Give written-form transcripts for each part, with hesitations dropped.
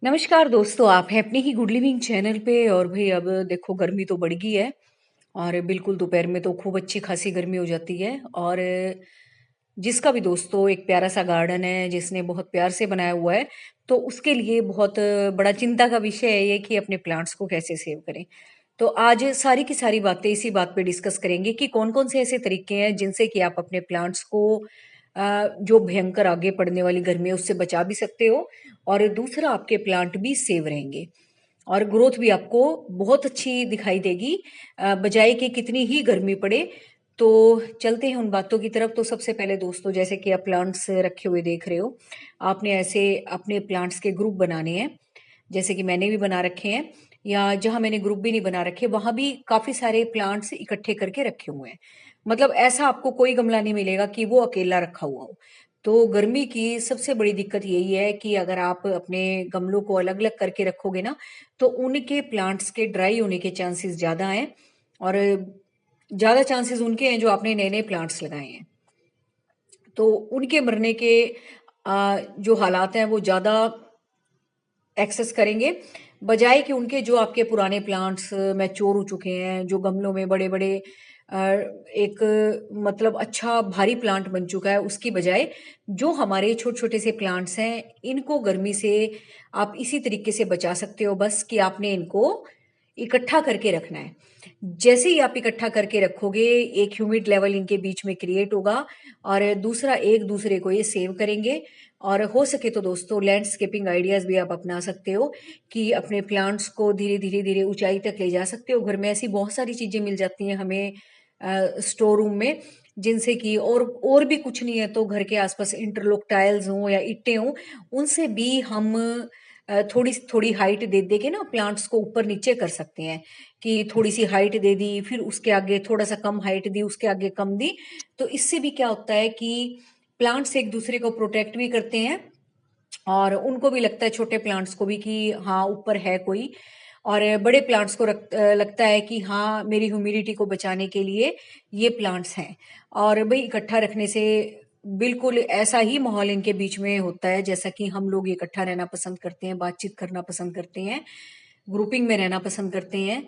नमस्कार दोस्तों, आप हैं अपने ही गुड लिविंग चैनल पे। और भाई अब देखो गर्मी तो बढ़ गई है और बिल्कुल दोपहर में तो खूब अच्छी खासी गर्मी हो जाती है। और जिसका भी दोस्तों एक प्यारा सा गार्डन है जिसने बहुत प्यार से बनाया हुआ है, तो उसके लिए बहुत बड़ा चिंता का विषय है ये कि अपने प्लांट्स को कैसे सेव करें। तो आज सारी की सारी बातें इसी बात पे डिस्कस करेंगे कि कौन कौन से ऐसे तरीके हैं जिनसे कि आप अपने प्लांट्स को जो भयंकर आगे पड़ने वाली गर्मी है उससे बचा भी सकते हो, और दूसरा आपके प्लांट भी सेव रहेंगे और ग्रोथ भी आपको बहुत अच्छी दिखाई देगी, बजाय कि कितनी ही गर्मी पड़े। तो चलते हैं उन बातों की तरफ। तो सबसे पहले दोस्तों, जैसे कि आप प्लांट्स रखे हुए देख रहे हो, आपने ऐसे अपने प्लांट्स के ग्रुप बनाने हैं, जैसे कि मैंने भी बना रखे हैं, या जहां मैंने ग्रुप भी नहीं बना रखे वहां भी काफी सारे प्लांट्स इकट्ठे करके रखे हुए हैं। मतलब ऐसा आपको कोई गमला नहीं मिलेगा कि वो अकेला रखा हुआ हो। तो गर्मी की सबसे बड़ी दिक्कत यही है कि अगर आप अपने गमलों को अलग अलग करके रखोगे ना, तो उनके प्लांट्स के ड्राई होने के चांसेस ज्यादा हैं, और ज्यादा चांसेस उनके हैं जो आपने नए नए प्लांट्स लगाए हैं। तो उनके मरने के जो हालात हैं वो ज्यादा एक्सेस करेंगे, बजाय कि उनके जो आपके पुराने प्लांट्स मैच्योर हो चुके हैं, जो गमलों में बड़े बड़े एक मतलब अच्छा भारी प्लांट बन चुका है, उसकी बजाय जो हमारे छोटे छोटे से प्लांट्स हैं, इनको गर्मी से आप इसी तरीके से बचा सकते हो, बस कि आपने इनको इकट्ठा करके रखना है। जैसे ही आप इकट्ठा करके रखोगे, एक ह्यूमिड लेवल इनके बीच में क्रिएट होगा, और दूसरा एक दूसरे को ये सेव करेंगे। और हो सके तो दोस्तों लैंडस्केपिंग आइडियाज भी आप अपना सकते हो कि अपने प्लांट्स को धीरे धीरे धीरे ऊंचाई तक ले जा सकते हो। घर में ऐसी बहुत सारी चीजें मिल जाती हैं हमें स्टोर रूम में, जिनसे कि और भी कुछ नहीं है तो घर के आसपास इंटरलॉक टाइल्स हों या ईंटें हों, उनसे भी हम थोड़ी थोड़ी हाइट दे दे के ना प्लांट्स को ऊपर नीचे कर सकते हैं। कि थोड़ी सी हाइट दे दी, फिर उसके आगे थोड़ा सा कम हाइट दी, उसके आगे कम दी। तो इससे भी क्या होता है कि प्लांट्स एक दूसरे को प्रोटेक्ट भी करते हैं, और उनको भी लगता है, छोटे प्लांट्स को भी, कि हाँ ऊपर है कोई। और बड़े प्लांट्स को लगता है कि हाँ मेरी ह्यूमिडिटी को बचाने के लिए ये प्लांट्स हैं। और भाई इकट्ठा रखने से बिल्कुल ऐसा ही माहौल इनके बीच में होता है जैसा कि हम लोग इकट्ठा रहना पसंद करते हैं, बातचीत करना पसंद करते हैं, ग्रुपिंग में रहना पसंद करते हैं।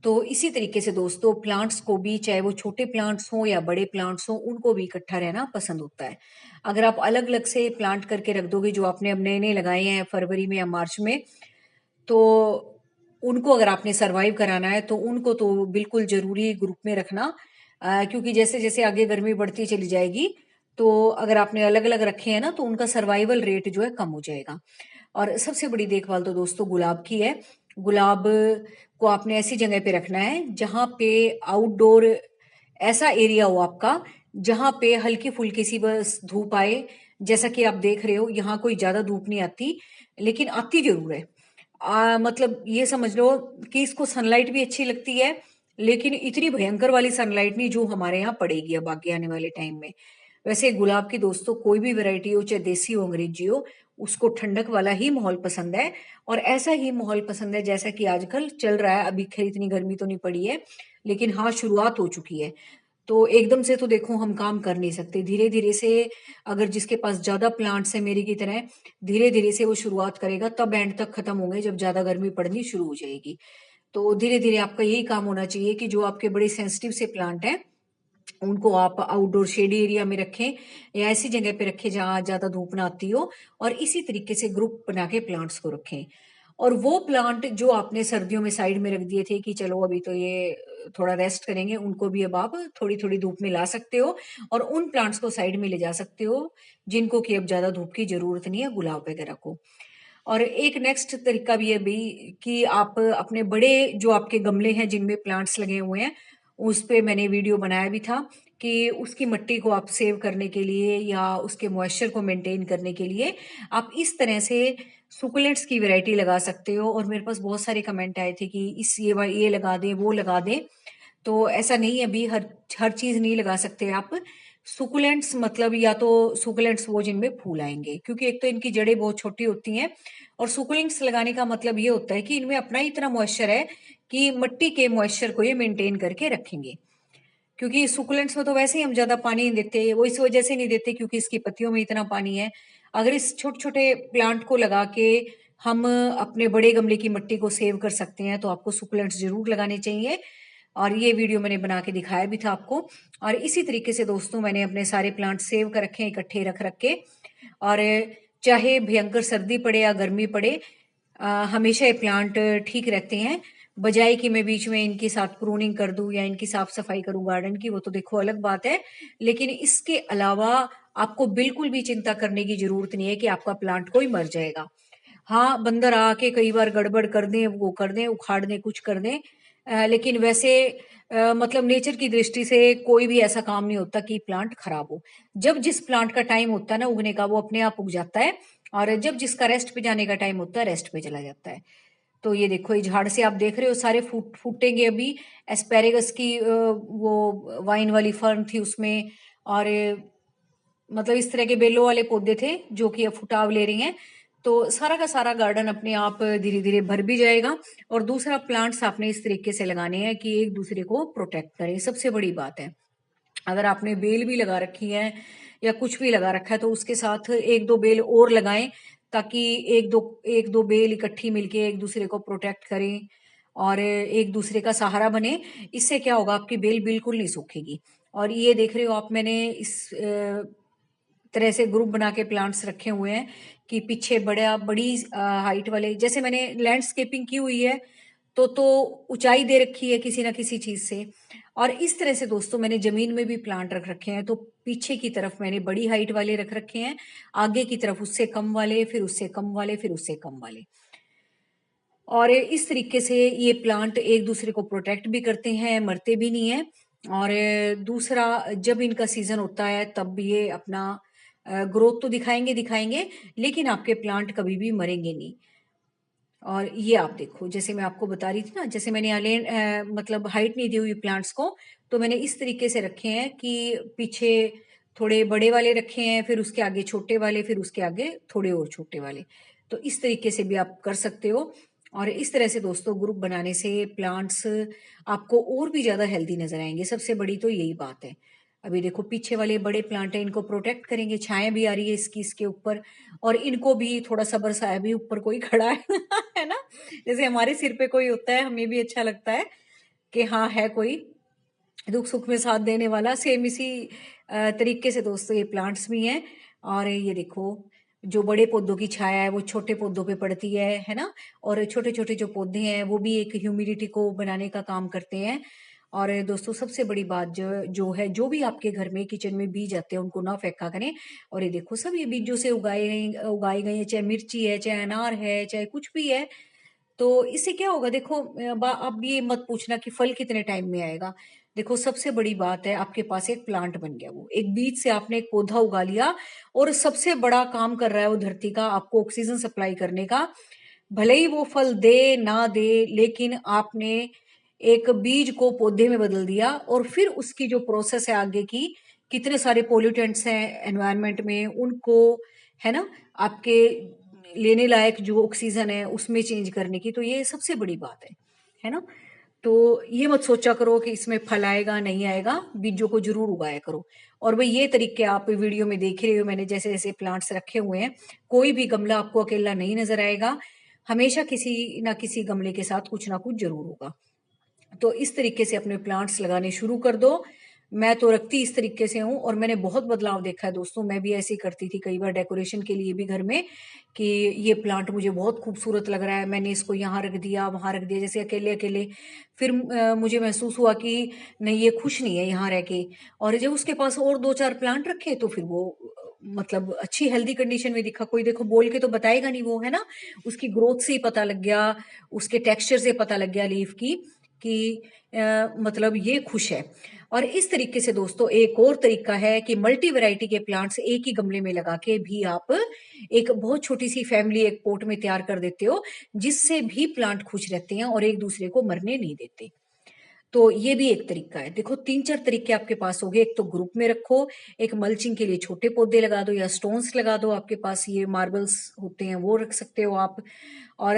तो इसी तरीके से दोस्तों प्लांट्स को भी, चाहे वो छोटे प्लांट्स हों या बड़े प्लांट्स हों, उनको भी इकट्ठा रहना पसंद होता है। अगर आप अलग अलग से प्लांट करके रख दोगे जो आपने अब नए नए लगाए हैं फरवरी में या मार्च में, तो उनको अगर आपने सरवाइव कराना है तो उनको तो बिल्कुल जरूरी ग्रुप में रखना, क्योंकि जैसे जैसे आगे गर्मी बढ़ती चली जाएगी, तो अगर आपने अलग अलग रखे हैं ना तो उनका सर्वाइवल रेट जो है कम हो जाएगा। और सबसे बड़ी देखभाल तो दोस्तों गुलाब की है। गुलाब को आपने ऐसी जगह पे रखना है जहां पे आउटडोर ऐसा एरिया हो आपका, जहां पे हल्की फुल्की सी बस धूप आए। जैसा कि आप देख रहे हो यहाँ कोई ज्यादा धूप नहीं आती, लेकिन आती जरूर है। मतलब ये समझ लो कि इसको सनलाइट भी अच्छी लगती है, लेकिन इतनी भयंकर वाली सनलाइट नहीं जो हमारे यहाँ पड़ेगी अब आगे आने वाले टाइम में। वैसे गुलाब की दोस्तों कोई भी वैरायटी हो, चाहे देसी हो अंग्रेजी हो, उसको ठंडक वाला ही माहौल पसंद है, और ऐसा ही माहौल पसंद है जैसा कि आजकल चल रहा है। अभी खैर इतनी गर्मी तो नहीं पड़ी है, लेकिन हाँ शुरुआत हो चुकी है। तो एकदम से तो देखो हम काम कर नहीं सकते, धीरे धीरे से। अगर जिसके पास ज्यादा प्लांट्स है मेरी की तरह, धीरे धीरे से वो शुरुआत करेगा, तब एंड तक खत्म होंगे जब ज्यादा गर्मी पड़नी शुरू हो जाएगी। तो धीरे धीरे आपका यही काम होना चाहिए कि जो आपके बड़े सेंसिटिव से प्लांट हैं उनको आप आउटडोर शेडी एरिया में रखें, या ऐसी जगह पे रखें जहां ज्यादा धूप ना आती हो, और इसी तरीके से ग्रुप बना के प्लांट्स को रखें। और वो प्लांट जो आपने सर्दियों में साइड में रख दिए थे कि चलो अभी तो ये थोड़ा रेस्ट करेंगे, उनको भी अब आप थोड़ी थोड़ी धूप में ला सकते हो, और उन प्लांट्स को साइड में ले जा सकते हो जिनको कि अब ज्यादा धूप की जरूरत नहीं है, गुलाब वगैरह को। और एक नेक्स्ट तरीका भी है भी कि आप अपने बड़े जो आपके गमले हैं जिनमें प्लांट्स लगे हुए हैं, उस पे मैंने वीडियो बनाया भी था कि उसकी मिट्टी को आप सेव करने के लिए या उसके मॉइस्चर को मेंटेन करने के लिए आप इस तरह से सुकुलेंट्स की वैरायटी लगा सकते हो। और मेरे पास बहुत सारे कमेंट आए थे कि इस ये लगा दें वो लगा दें। तो ऐसा नहीं है, अभी हर हर चीज नहीं लगा सकते आप। सुकुलेंट्स मतलब या तो सुकुलेंट्स वो जिनमें फूल आएंगे, क्योंकि एक तो इनकी जड़ें बहुत छोटी होती हैं, और सुकुलेंट्स लगाने का मतलब ये होता है कि इनमें अपना ही इतना मॉइस्चर है कि मिट्टी के मॉइस्चर को ये मेंटेन करके रखेंगे। क्योंकि सुकुलेंट्स में तो वैसे ही हम ज्यादा पानी नहीं देते, वो इस वजह से नहीं देते क्योंकि इसकी पत्तियों में इतना पानी है। अगर इस छोटे छोटे प्लांट को लगा के हम अपने बड़े गमले की मिट्टी को सेव कर सकते हैं, तो आपको सुकुलेंट्स ज़रूर लगाने चाहिए। और ये वीडियो मैंने बना के दिखाया भी था आपको। और इसी तरीके से दोस्तों मैंने अपने सारे प्लांट सेव कर रखे हैं इकट्ठे रख रख के। और चाहे भयंकर सर्दी पड़े या गर्मी पड़े, हमेशा ये प्लांट ठीक रहते हैं। बजाय कि मैं बीच में इनके साथ प्रूनिंग कर दूं या इनकी साफ सफाई करूं गार्डन की, वो तो देखो अलग बात है। लेकिन इसके अलावा आपको बिल्कुल भी चिंता करने की जरूरत नहीं है कि आपका प्लांट कोई मर जाएगा। हाँ, बंदर आके कई बार गड़बड़ कर दें, वो कर दें, उखाड़ दें, कुछ कर दें। लेकिन वैसे मतलब नेचर की दृष्टि से कोई भी ऐसा काम नहीं होता कि प्लांट खराब हो। जब जिस प्लांट का टाइम होता है ना उगने का, वो अपने आप उग जाता है। और जब जिसका रेस्ट पे जाने का टाइम होता है, रेस्ट पे चला जाता है। तो ये देखो, ये झाड़ से आप देख रहे हो सारे फूटेंगे अभी। एस्पेरेगस की वो वाइन वाली फर्न थी उसमें। और मतलब इस तरह के बेलों वाले पौधे थे जो कि अब फुटाव ले रही हैं। तो सारा का सारा गार्डन अपने आप धीरे धीरे भर भी जाएगा। और दूसरा, प्लांट्स आपने इस तरीके से लगाने हैं कि एक दूसरे को प्रोटेक्ट करें, सबसे बड़ी बात है। अगर आपने बेल भी लगा रखी है या कुछ भी लगा रखा है, तो उसके साथ एक दो बेल और लगाएं, ताकि एक दो बेल इकट्ठी मिलके एक दूसरे को प्रोटेक्ट करें और एक दूसरे का सहारा बने। इससे क्या होगा, आपकी बेल बिल्कुल नहीं सूखेगी। और ये देख रहे हो आप, मैंने इस तरह से ग्रुप बना के प्लांट्स रखे हुए हैं कि पीछे बड़ी हाइट वाले, जैसे मैंने लैंडस्केपिंग की हुई है, तो ऊंचाई दे रखी है किसी ना किसी चीज से। और इस तरह से दोस्तों मैंने जमीन में भी प्लांट रख रखे हैं। तो पीछे की तरफ मैंने बड़ी हाइट वाले रख रखे हैं, आगे की तरफ उससे कम वाले, फिर उससे कम वाले, फिर उससे कम वाले। और इस तरीके से ये प्लांट एक दूसरे को प्रोटेक्ट भी करते हैं, मरते भी नहीं है। और दूसरा, जब इनका सीजन होता है तब ये अपना ग्रोथ तो दिखाएंगे दिखाएंगे, लेकिन आपके प्लांट कभी भी मरेंगे नहीं। और ये आप देखो, जैसे मैं आपको बता रही थी ना, जैसे मैंने मतलब हाइट नहीं दी हुई प्लांट्स को, तो मैंने इस तरीके से रखे हैं कि पीछे थोड़े बड़े वाले रखे हैं, फिर उसके आगे छोटे वाले, फिर उसके आगे थोड़े और छोटे वाले। तो इस तरीके से भी आप कर सकते हो। और इस तरह से दोस्तों ग्रुप बनाने से प्लांट्स आपको और भी ज्यादा हेल्दी नजर आएंगे। सबसे बड़ी तो यही बात है। अभी देखो, पीछे वाले बड़े प्लांट है, इनको प्रोटेक्ट करेंगे, छाया भी आ रही है इसकी इसके ऊपर। और इनको भी थोड़ा सब्र सा है, भी ऊपर कोई खड़ा है है ना। जैसे हमारे सिर पे कोई होता है, हमें भी अच्छा लगता है कि हाँ है कोई दुख सुख में साथ देने वाला। सेम इसी तरीके से दोस्तों ये प्लांट्स भी हैं। और ये देखो, जो बड़े पौधों की छाया है वो छोटे पौधों पे पड़ती है ना। और छोटे छोटे जो पौधे हैं वो भी एक ह्यूमिडिटी को बनाने का काम करते हैं। और दोस्तों सबसे बड़ी बात जो जो है, जो भी आपके घर में किचन में बीज आते हैं उनको ना फेंका करें। और ये देखो, सब ये बीजों से उगाए गए हैं, चाहे मिर्ची है, चाहे अनार है, चाहे कुछ भी है। तो इससे क्या होगा, देखो अब ये मत पूछना कि फल कितने टाइम में आएगा। देखो, सबसे बड़ी बात है, आपके पास एक प्लांट बन गया, वो एक बीज से आपने एक पौधा उगा लिया। और सबसे बड़ा काम कर रहा है वो धरती का, आपको ऑक्सीजन सप्लाई करने का। भले ही वो फल दे ना दे, लेकिन आपने एक बीज को पौधे में बदल दिया। और फिर उसकी जो प्रोसेस है आगे की, कितने सारे पोल्यूटेंट्स हैं एनवायरनमेंट में, उनको, है ना, आपके लेने लायक जो ऑक्सीजन है उसमें चेंज करने की। तो ये सबसे बड़ी बात है ना। तो ये मत सोचा करो कि इसमें फल आएगा नहीं आएगा, बीजों को जरूर उगाया करो। और भाई, ये तरीके आप वीडियो में देख रहे हो, मैंने जैसे जैसे प्लांट्स रखे हुए हैं, कोई भी गमला आपको अकेला नहीं नजर आएगा। हमेशा किसी ना किसी गमले के साथ कुछ ना कुछ जरूर होगा। तो इस तरीके से अपने प्लांट्स लगाने शुरू कर दो। मैं तो रखती इस तरीके से हूँ, और मैंने बहुत बदलाव देखा है दोस्तों। मैं भी ऐसे ही करती थी कई बार डेकोरेशन के लिए भी घर में, कि ये प्लांट मुझे बहुत खूबसूरत लग रहा है, मैंने इसको यहाँ रख दिया, वहां रख दिया, जैसे अकेले अकेले। फिर मुझे महसूस हुआ कि नहीं, ये खुश नहीं है यहाँ रह के। और जब उसके पास और दो चार प्लांट रखे, तो फिर वो मतलब अच्छी हेल्दी कंडीशन में दिखा। कोई देखो बोल के तो बताएगा नहीं वो, है ना। उसकी ग्रोथ से ही पता लग गया, उसके टेक्सचर से पता लग गया लीफ की, कि मतलब ये खुश है। और इस तरीके से दोस्तों एक और तरीका है कि मल्टी वैरायटी के प्लांट्स एक ही गमले में लगा के भी आप एक बहुत छोटी सी फैमिली एक पोट में तैयार कर देते हो, जिससे भी प्लांट खुश रहते हैं और एक दूसरे को मरने नहीं देते। तो ये भी एक तरीका है। देखो, तीन चार तरीके आपके पास हो गए। एक तो ग्रुप में रखो, एक मल्चिंग के लिए छोटे पौधे लगा दो या स्टोन्स लगा दो, आपके पास ये मार्बल्स होते हैं वो रख सकते हो आप। और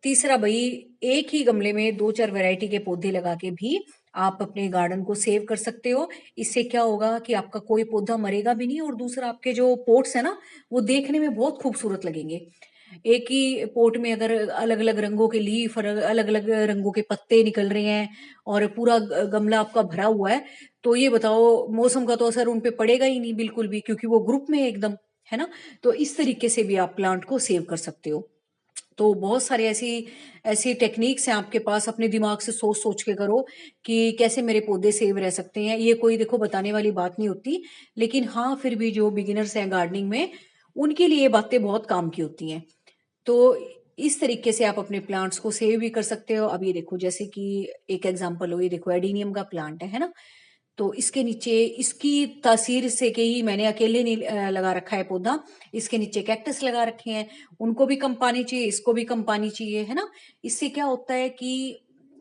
तीसरा भाई, एक ही गमले में दो चार वैरायटी के पौधे लगा के भी आप अपने गार्डन को सेव कर सकते हो। इससे क्या होगा कि आपका कोई पौधा मरेगा भी नहीं, और दूसरा, आपके जो पोट्स है ना, वो देखने में बहुत खूबसूरत लगेंगे। एक ही पॉट में अगर अलग-अलग रंगों के लीफ और अलग-अलग रंगों के पत्ते निकल रहे हैं और पूरा गमला आपका भरा हुआ है, तो ये बताओ मौसम का तो असर उन पे पड़ेगा ही नहीं बिल्कुल भी, क्योंकि वो ग्रुप में है एकदम, है ना? तो इस तरीके से भी आप प्लांट को सेव कर सकते हो। तो बहुत सारे ऐसी ऐसी टेक्निक्स हैं आपके पास, अपने दिमाग से सोच सोच के करो कि कैसे मेरे पौधे सेव रह सकते हैं। ये कोई देखो बताने वाली बात नहीं होती, लेकिन हाँ फिर भी जो बिगिनर्स हैं गार्डनिंग में, उनके लिए ये बातें बहुत काम की होती हैं। तो इस तरीके से आप अपने प्लांट्स को सेव भी कर सकते हो। अब ये देखो, जैसे कि एक एग्जांपल हो, ये देखो एडीनियम का प्लांट है ना? तो इसके नीचे इसकी तासीर से कि ही मैंने अकेले नहीं लगा रखा है पौधा। इसके नीचे कैक्टस लगा रखे हैं, उनको भी कम पानी चाहिए, इसको भी कम पानी चाहिए, है ना? इससे क्या होता है कि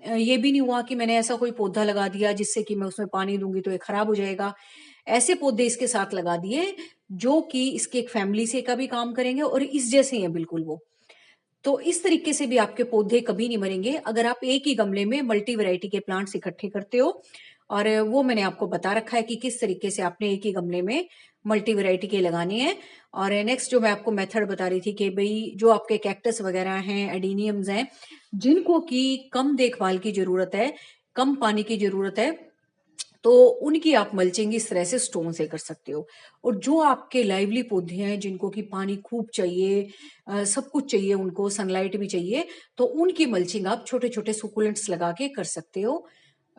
ये भी नहीं हुआ कि मैंने ऐसा कोई पौधा लगा दिया जिससे कि मैं उसमें पानी दूंगी तो ये खराब हो जाएगा। ऐसे पौधे इसके साथ लगा दिए जो कि इसके एक फैमिली से का भी काम करेंगे और इस जैसे ही हैं बिल्कुल वो। तो इस तरीके से भी आपके पौधे कभी नहीं मरेंगे अगर आप एक ही गमले में मल्टी वैरायटी के प्लांट्स इकट्ठे करते हो। और वो मैंने आपको बता रखा है कि किस तरीके से आपने एक ही गमले में मल्टी वैरायटी के लगाने हैं। और नेक्स्ट जो मैं आपको मेथड बता रही थी कि भाई जो आपके कैक्टस वगैरह हैं, एडीनियम्स हैं, जिनको की कम देखभाल की जरूरत है, कम पानी की जरूरत है, तो उनकी आप मल्चिंग इस तरह से स्टोन से कर सकते हो। और जो आपके लाइवली पौधे हैं जिनको कि पानी खूब चाहिए, सब कुछ चाहिए, उनको सनलाइट भी चाहिए, तो उनकी मल्चिंग आप छोटे छोटे सुकुलेंट्स लगा के कर सकते हो।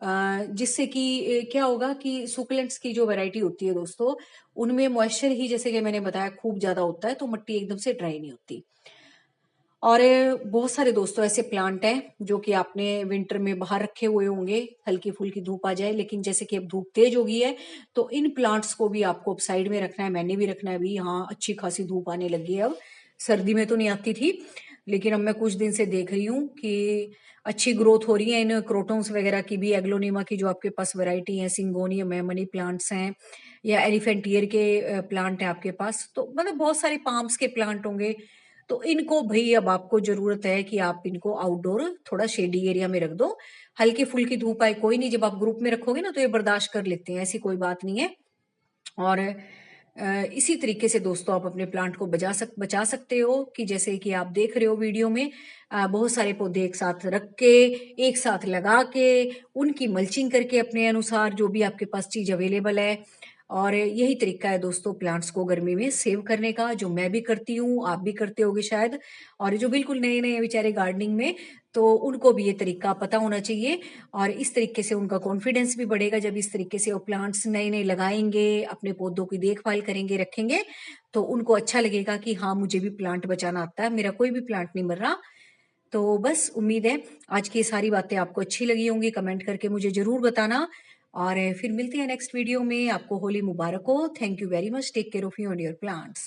जिससे कि क्या होगा कि सुकुलेंट्स की जो वैरायटी होती है दोस्तों, उनमें मॉइस्चर ही जैसे कि मैंने बताया खूब ज्यादा होता है, तो मिट्टी एकदम से ड्राई नहीं होती। और बहुत सारे दोस्तों ऐसे प्लांट हैं जो कि आपने विंटर में बाहर रखे हुए होंगे, हल्की फुल्की धूप आ जाए, लेकिन जैसे कि अब धूप तेज हो गई है, तो इन प्लांट्स को भी आपको अब साइड में रखना है। मैंने भी रखना है अभी, हाँ अच्छी खासी धूप आने लगी है अब। सर्दी में तो नहीं आती थी, लेकिन अब मैं कुछ दिन से देख रही हूँ कि अच्छी ग्रोथ हो रही है इन क्रोटन्स वगैरह की भी, एग्लोनिमा की जो आपके पास वैरायटी है, सिंगोनियम है, मनी प्लांट्स हैं, या एलिफेंट ईयर के प्लांट है आपके पास, तो मतलब बहुत सारे पाम्स के प्लांट होंगे। तो इनको भाई अब आपको जरूरत है कि आप इनको आउटडोर थोड़ा शेडी एरिया में रख दो। हल्की फुल्की धूप आए कोई नहीं, जब आप ग्रुप में रखोगे ना तो ये बर्दाश्त कर लेते हैं, ऐसी कोई बात नहीं है। और इसी तरीके से दोस्तों आप अपने प्लांट को बचा सकते हो कि जैसे कि आप देख रहे हो वीडियो में, बहुत सारे पौधे एक साथ रख के, एक साथ लगा के, उनकी मल्चिंग करके अपने अनुसार जो भी आपके पास चीज अवेलेबल है। और यही तरीका है दोस्तों प्लांट्स को गर्मी में सेव करने का, जो मैं भी करती हूँ, आप भी करते होगे शायद। और जो बिल्कुल नए नए बेचारे गार्डनिंग में, तो उनको भी ये तरीका पता होना चाहिए। और इस तरीके से उनका कॉन्फिडेंस भी बढ़ेगा, जब इस तरीके से वो प्लांट्स नए नए लगाएंगे, अपने पौधों की देखभाल करेंगे, रखेंगे, तो उनको अच्छा लगेगा कि हाँ मुझे भी प्लांट बचाना आता है, मेरा कोई भी प्लांट नहीं मर रहा। तो बस उम्मीद है आज की ये सारी बातें आपको अच्छी लगी होंगी, कमेंट करके मुझे जरूर बताना। और फिर मिलते हैं नेक्स्ट वीडियो में। आपको होली मुबारक हो। Thank you very much. Take care of you and your plants.